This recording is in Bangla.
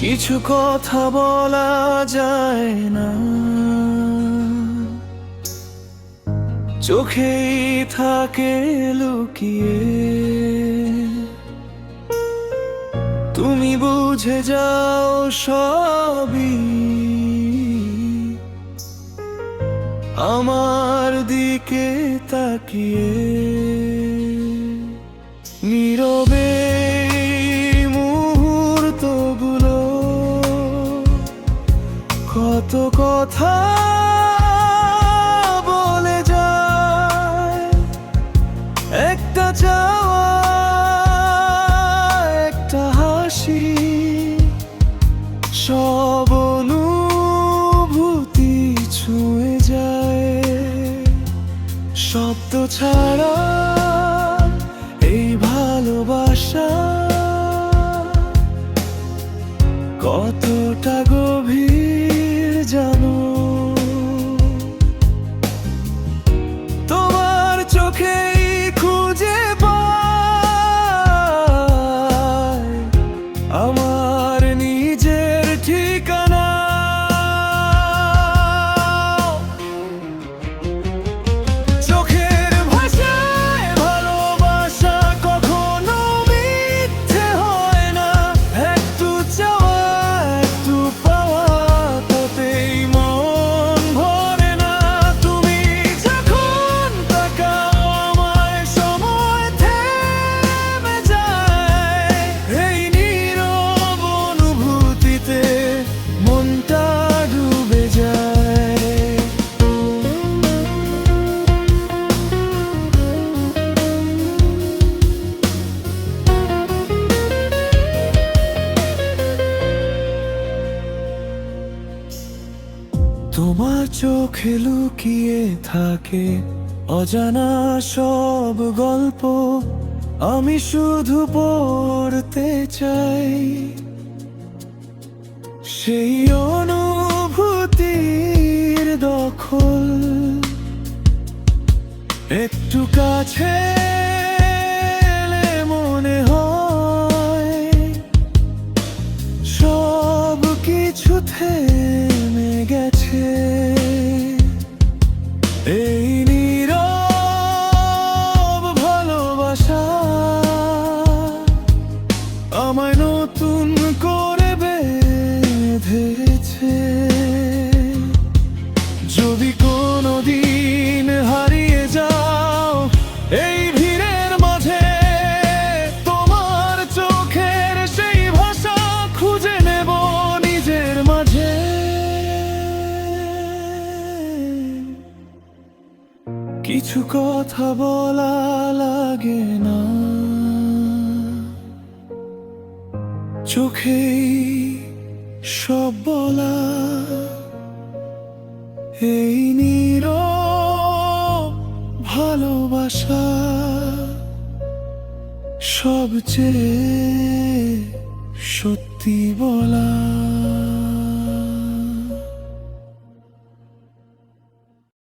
কিছু কথা বলা যায় না, চোখেই থাকে লুকিয়ে। তুমি বুঝে যাও সবই, আমার দিকে তাকিয়ে। নীরবে মুহূর্তগুলো কত কথা বলে যায়। একটা চাওয়া, একটা হাসি, সব অনুভূতি ছুঁয়ে যায়। শব্দ ছাড়া এই ভালোবাসা কতটা গভীর জানো। তোমার চোখেই খুঁজে পাই আমার নিজের ঠিকানা। চোখের ভাষায় ভালোবাসা কখনো মিথ্যে হয় না। একটু চাওয়া, একটু পাওয়া, তাতেই মন ভরে না। তুমি যখন তাকাও আমায়, সময় থেমে যায়। এই নীরব অনুভূতিতে মনটা ডুবে যায়। তোমার চোখে লুকিয়ে থাকে অজানা সব গল্প, আমি শুধু পড়তে চাই। সেই অনুভূতির দখল, একটু কাছে এলে মনে হয় সব কিছু থেমে গেছে। এই নীরব ভালোবাসা আমায় নতুন করে বেঁধেছে। যদি কোনোদিন হারিয়ে যাও এই ভিড়ের মাঝে, তোমার চোখের সেই ভাষা খুঁজে নেব নিজের মাঝে। কিছু কথা বলা লাগে না, চোখেই সব বলা। এই নীরব ভালোবাসা সবচেয়ে সত্যি বলা।